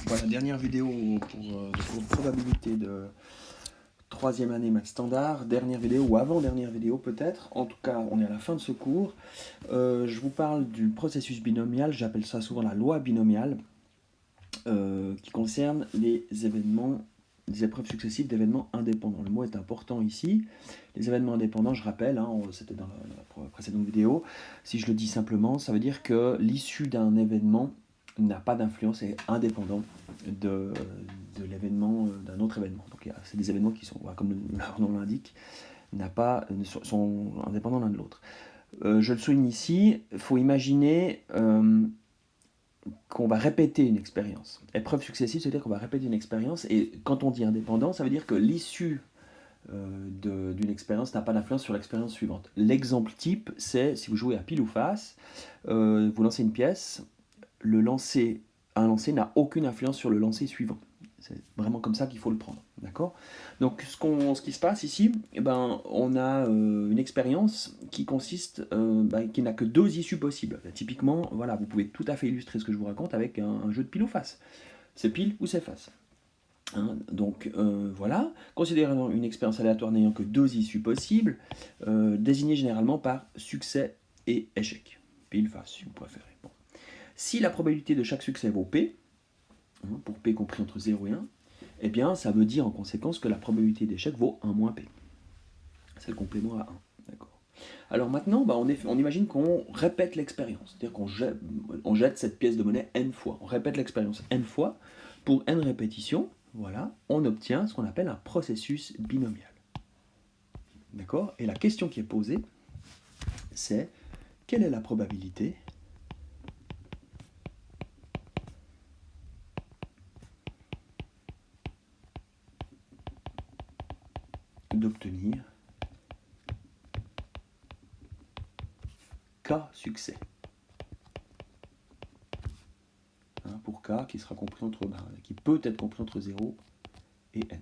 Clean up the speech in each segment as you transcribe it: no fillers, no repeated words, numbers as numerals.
Voilà, dernière vidéo pour probabilité de troisième année maths standard, dernière vidéo ou avant-dernière vidéo peut-être, en tout cas on est à la fin de ce cours. Je vous parle du processus binomial, j'appelle ça souvent la loi binomiale, qui concerne les événements, les épreuves successives d'événements indépendants. Le mot est important ici. Les événements indépendants, je rappelle, hein, c'était dans la précédente vidéo, si je le dis simplement, ça veut dire que l'issue d'un événement n'a pas d'influence, est indépendant de l'événement, d'un autre événement. Donc c'est des événements qui sont, comme leur nom l'indique, sont indépendants l'un de l'autre. Je le souligne ici, il faut imaginer qu'on va répéter une expérience. Épreuve successive, c'est-à-dire qu'on va répéter une expérience, et quand on dit indépendant, ça veut dire que l'issue d'une expérience n'a pas d'influence sur l'expérience suivante. L'exemple type, c'est si vous jouez à pile ou face, vous lancez une pièce, un lancer n'a aucune influence sur le lancer suivant. C'est vraiment comme ça qu'il faut le prendre, d'accord? Donc ce qui se passe ici, eh ben, on a une expérience qui consiste, qui n'a que deux issues possibles. Typiquement, voilà, vous pouvez tout à fait illustrer ce que je vous raconte avec un jeu de pile ou face. C'est pile ou c'est face. Hein, donc voilà, considérons une expérience aléatoire n'ayant que deux issues possibles, désignée généralement par succès et échec. Pile, face, si vous préférez. Bon. Si la probabilité de chaque succès vaut P, pour P compris entre 0 et 1, eh bien ça veut dire en conséquence que la probabilité d'échec vaut 1 moins P. C'est le complément à 1. D'accord. Alors maintenant, on imagine qu'on répète l'expérience. C'est-à-dire qu'on jette cette pièce de monnaie n fois. On répète l'expérience n fois. Pour n répétitions, voilà, on obtient ce qu'on appelle un processus binomial. D'accord? Et la question qui est posée, c'est quelle est la probabilité d'obtenir K succès. Hein, pour K qui sera compris qui peut être compris entre 0 et n.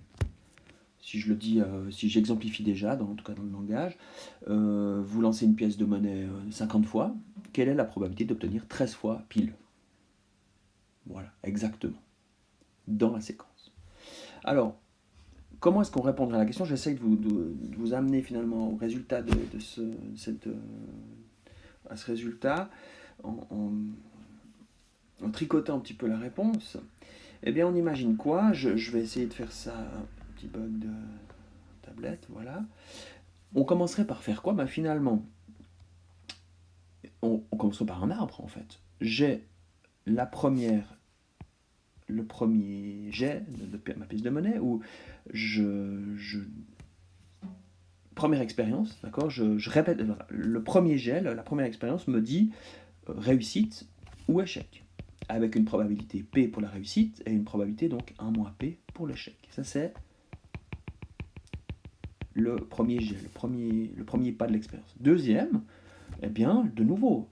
Si je le dis, si j'exemplifie déjà, en tout cas dans le langage, vous lancez une pièce de monnaie 50 fois, quelle est la probabilité d'obtenir 13 fois pile? Voilà, exactement, dans la séquence. Alors, comment est-ce qu'on répondra à la question? J'essaye de vous amener finalement au résultat à ce résultat en tricotant un petit peu la réponse. Eh bien, on imagine quoi? Je vais essayer de faire ça, un petit bug de tablette, voilà. On commencerait par faire quoi? Finalement, on commencerait par un arbre, en fait. J'ai le premier jet de ma pièce de monnaie, où première expérience, d'accord, je répète, le premier jet, la première expérience me dit réussite ou échec, avec une probabilité P pour la réussite et une probabilité donc 1 moins P pour l'échec. Ça c'est le premier jet, le premier pas de l'expérience. Deuxième, eh bien, de nouveau,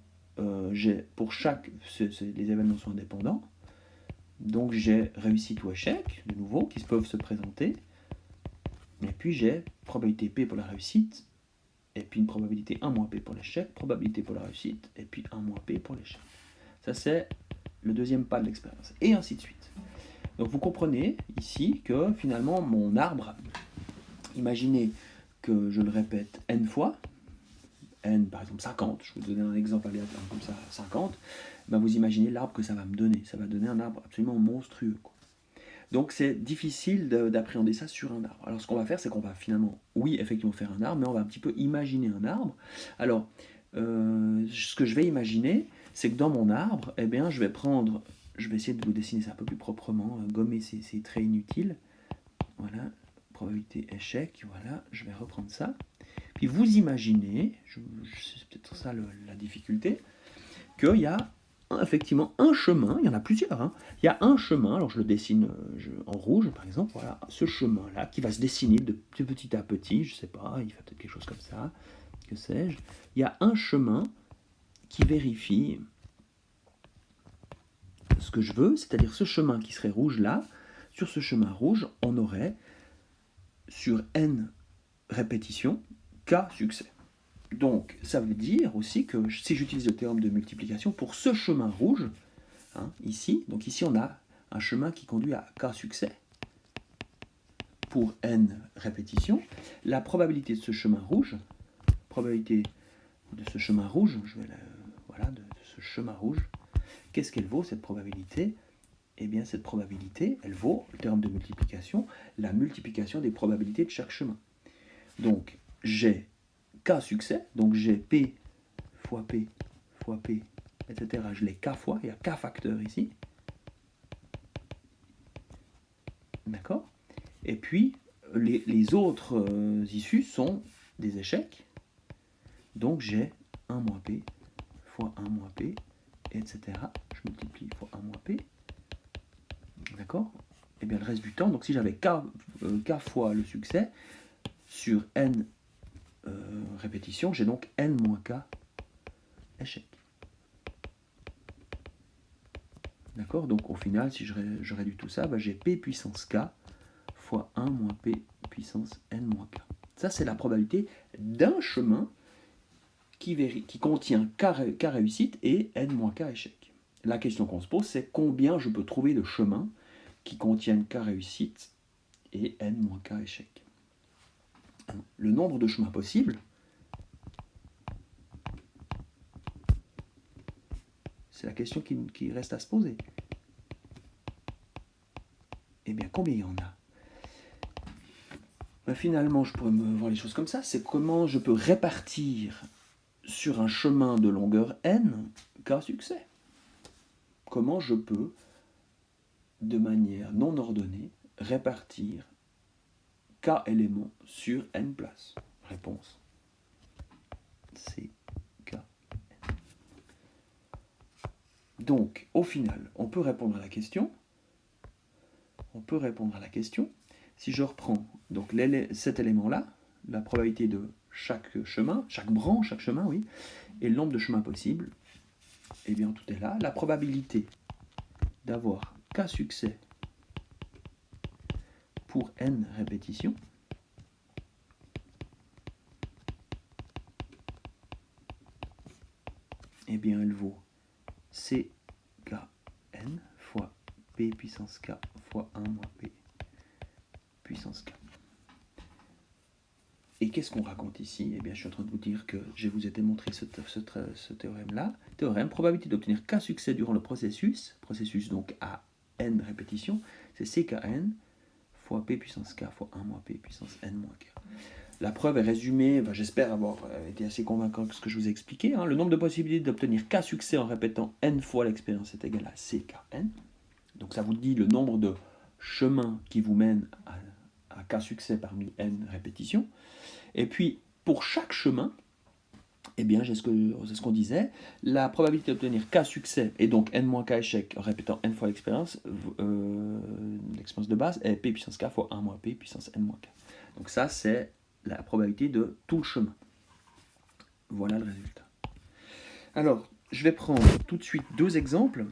pour chaque, les événements sont indépendants, donc j'ai réussite ou échec, de nouveau, qui peuvent se présenter, et puis j'ai probabilité P pour la réussite, et puis une probabilité 1 moins P pour l'échec, probabilité pour la réussite, et puis 1 moins P pour l'échec. Ça c'est le deuxième pas de l'expérience, et ainsi de suite. Donc vous comprenez ici que finalement mon arbre, imaginez que je le répète n fois, n par exemple 50, je vais vous donner un exemple aléatoire comme ça, 50, vous imaginez l'arbre que ça va me donner. Ça va donner un arbre absolument monstrueux, quoi. Donc c'est difficile d'appréhender ça sur un arbre. Alors ce qu'on va faire, c'est qu'on va finalement, oui, effectivement faire un arbre, mais on va un petit peu imaginer un arbre. Alors, ce que je vais imaginer, c'est que dans mon arbre, eh bien, je vais essayer de vous dessiner ça un peu plus proprement, gommer ces traits inutiles. Voilà, probabilité échec, voilà, je vais reprendre ça. Puis vous imaginez, c'est peut-être ça la difficulté, qu'il y a effectivement un chemin, il y en a plusieurs, hein. Il y a un chemin, alors je le dessine en rouge par exemple, voilà, ce chemin-là qui va se dessiner de petit à petit, je sais pas, il fait peut-être quelque chose comme ça, que sais-je. Il y a un chemin qui vérifie ce que je veux, c'est-à-dire ce chemin qui serait rouge là, sur ce chemin rouge, on aurait sur n répétitions, K succès. Donc, ça veut dire aussi que si j'utilise le théorème de multiplication, pour ce chemin rouge, hein, ici, donc ici on a un chemin qui conduit à K succès pour N répétitions. La probabilité de ce chemin rouge, voilà, de ce chemin rouge, qu'est-ce qu'elle vaut cette probabilité? Eh bien cette probabilité, elle vaut, le terme de multiplication, la multiplication des probabilités de chaque chemin. Donc j'ai K succès, donc j'ai P fois P fois P, etc. Je l'ai K fois, il y a K facteurs ici. D'accord? Et puis, les autres issues sont des échecs. Donc j'ai 1 moins P fois 1 moins P, etc. Je multiplie fois 1 moins P. D'accord? Et bien le reste du temps, donc si j'avais K fois le succès, sur N répétitions, j'ai donc N moins K échecs. D'accord? Donc au final, si je réduis tout ça, j'ai P puissance K fois 1 moins P puissance N moins K. Ça, c'est la probabilité d'un chemin qui contient K réussite et N moins K échec. La question qu'on se pose, c'est combien je peux trouver de chemins qui contiennent K réussite et N moins K échec. Le nombre de chemins possibles, c'est la question qui reste à se poser. Eh bien, combien il y en a? Finalement, je pourrais me voir les choses comme ça, c'est comment je peux répartir sur un chemin de longueur n K succès. Comment je peux, de manière non ordonnée, répartir K éléments sur n places? Réponse C, K, N. Donc, au final, on peut répondre à la question. Si je reprends donc cet élément-là, la probabilité de chaque chemin, chaque branche, chaque chemin, oui, et le nombre de chemins possibles, eh bien tout est là. La probabilité d'avoir K succès pour N répétitions, eh bien elle vaut CKN fois P puissance K fois 1 moins P puissance K. Et qu'est-ce qu'on raconte ici? Eh bien, je suis en train de vous dire que je vous ai démontré ce théorème-là. Théorème, probabilité d'obtenir K succès durant le processus donc à N répétitions, c'est CKN fois P puissance K fois 1 moins P puissance N moins K. La preuve est résumée, j'espère avoir été assez convaincant avec ce que je vous ai expliqué. Le nombre de possibilités d'obtenir K succès en répétant N fois l'expérience est égal à CKN. Donc ça vous dit le nombre de chemins qui vous mènent à K succès parmi N répétitions. Et puis, pour chaque chemin, eh bien, c'est ce qu'on disait, la probabilité d'obtenir K succès et donc N moins K échec en répétant N fois l'expérience de base est P puissance K fois 1 moins P puissance N moins K. Donc ça, c'est la probabilité de tout le chemin. Voilà le résultat. Alors, je vais prendre tout de suite deux exemples,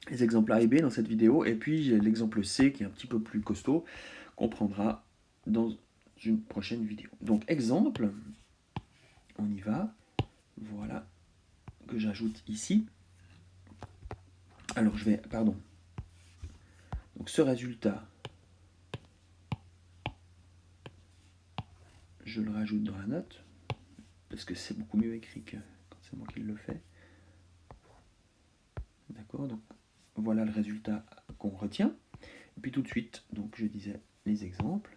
les exemples A et B dans cette vidéo, et puis l'exemple C qui est un petit peu plus costaud, qu'on prendra dans une prochaine vidéo. Donc, exemple, on y va, voilà, que j'ajoute ici. Alors, donc ce résultat, je le rajoute dans la note, parce que c'est beaucoup mieux écrit que quand c'est moi qui le fais. D'accord, donc voilà le résultat qu'on retient. Et puis tout de suite, donc je disais les exemples.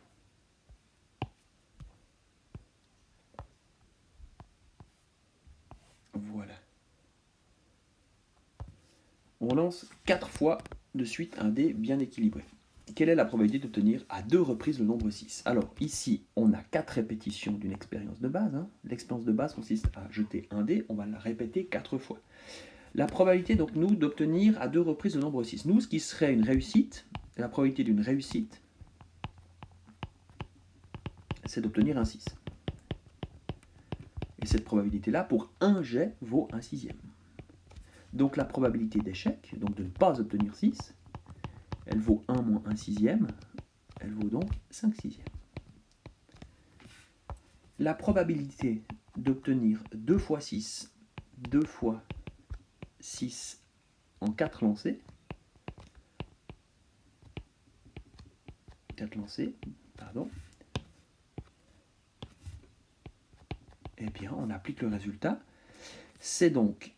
Voilà. On lance 4 fois de suite un dé bien équilibré. Quelle est la probabilité d'obtenir à 2 reprises le nombre 6? Alors ici, on a 4 répétitions d'une expérience de base. L'expérience de base consiste à jeter un dé, on va la répéter 4 fois. La probabilité, donc, nous, d'obtenir à 2 reprises le nombre 6. Nous, ce qui serait une réussite, la probabilité d'une réussite, c'est d'obtenir un 6. Et cette probabilité-là, pour un jet, vaut un sixième. Donc la probabilité d'échec, donc de ne pas obtenir 6, elle vaut 1 moins 1 sixième, elle vaut donc 5 sixièmes. La probabilité d'obtenir 2 fois 6 en 4 lancers, 4 lancés, pardon. Eh bien, on applique le résultat. C'est donc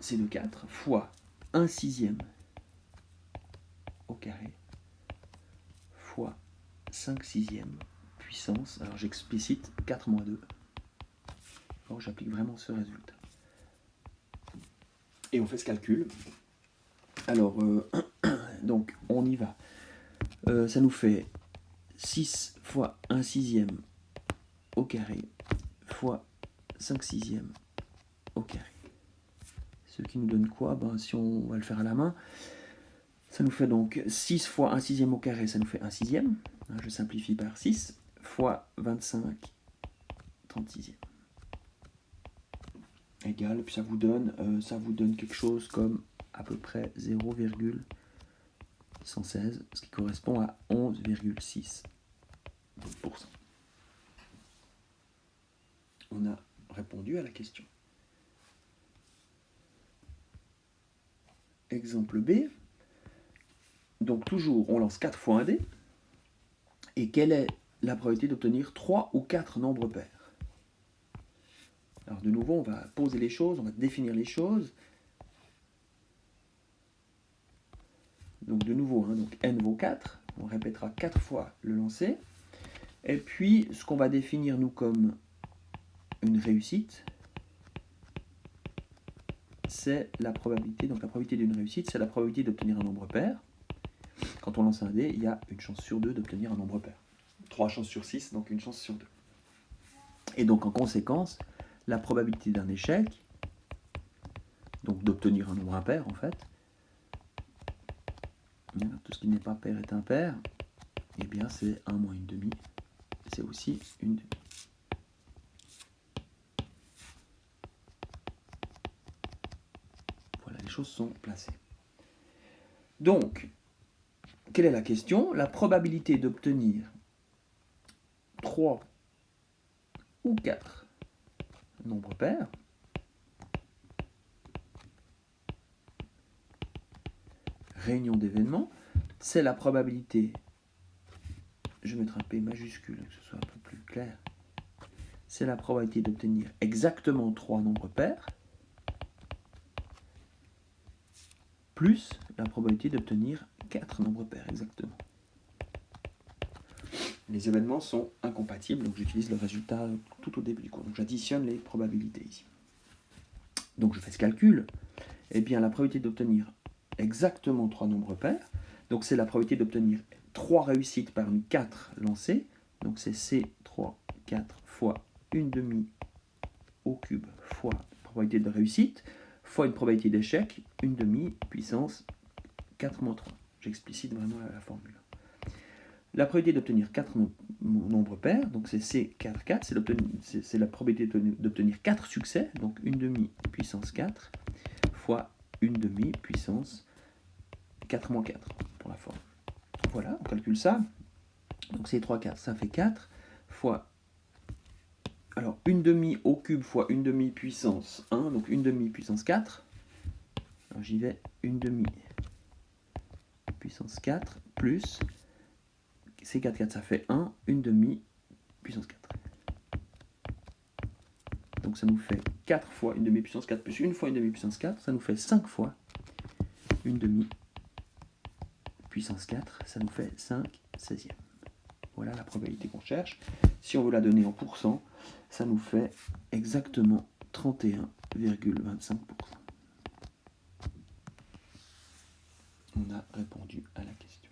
C de 4 fois 1 sixième au carré fois 5 sixièmes puissance, alors j'explicite 4 moins 2. Donc j'applique vraiment ce résultat. Et on fait ce calcul. Alors, donc on y va. Ça nous fait 6 fois 1 sixième au carré fois 5 sixièmes au carré. Ce qui nous donne quoi? Si on va le faire à la main, ça nous fait donc 6 fois 1 sixième au carré, ça nous fait 1 sixième. Je simplifie par 6 fois 25 36e. Égal, puis ça vous donne quelque chose comme à peu près 0,116, ce qui correspond à 11,6%. On a répondu à la question. Exemple B. Donc toujours, on lance 4 fois un dé. Et quelle est la probabilité d'obtenir 3 ou 4 nombres pairs? Alors de nouveau, on va poser les choses, on va définir les choses. Donc de nouveau, donc n vaut 4. On répétera 4 fois le lancer. Et puis, ce qu'on va définir, nous, comme une réussite, c'est la probabilité. Donc la probabilité d'une réussite, c'est la probabilité d'obtenir un nombre pair. Quand on lance un dé, il y a une chance sur 2 d'obtenir un nombre pair. 3 chances sur 6, donc une chance sur 2. Et donc en conséquence, la probabilité d'un échec, donc d'obtenir un nombre impair en fait, tout ce qui n'est pas pair est impair, et bien c'est 1 moins une demi, c'est aussi une demi. Voilà, les choses sont placées. Donc, quelle est la question? La probabilité d'obtenir 3 ou 4 nombres pairs réunion d'événements, c'est la probabilité, je vais mettre un P majuscule, que ce soit un peu plus clair, c'est la probabilité d'obtenir exactement 3 nombres pairs, plus la probabilité d'obtenir 4 nombres pairs exactement. Les événements sont incompatibles, donc j'utilise le résultat tout au début du cours. Donc j'additionne les probabilités ici. Donc je fais ce calcul, et bien la probabilité d'obtenir exactement 3 nombres pairs, donc c'est la probabilité d'obtenir 3 réussites parmi 4 lancées, donc c'est C3, 4 fois une demi au cube fois probabilité de réussite, fois une probabilité d'échec, une demi puissance 4 moins 3. J'explicite vraiment la formule. La probabilité d'obtenir 4 nombres pairs, donc c'est C4, 4, c'est la probabilité d'obtenir 4 succès, donc une demi puissance 4, fois une demi puissance 4 moins 4 pour la forme. Voilà, on calcule ça. Donc c'est 3, 4, ça fait 4 fois. Alors une demi au cube fois une demi puissance 1, donc une demi puissance 4. Alors j'y vais, une demi puissance 4 plus c'est 4, 4, ça fait 1, une demi puissance 4. Donc ça nous fait 4 fois une demi puissance 4 plus une fois une demi puissance 4, ça nous fait 5 fois une demi puissance 4, ça nous fait 5 16e. Voilà la probabilité qu'on cherche. Si on veut la donner en pourcent, ça nous fait exactement 31,25%. On a répondu à la question.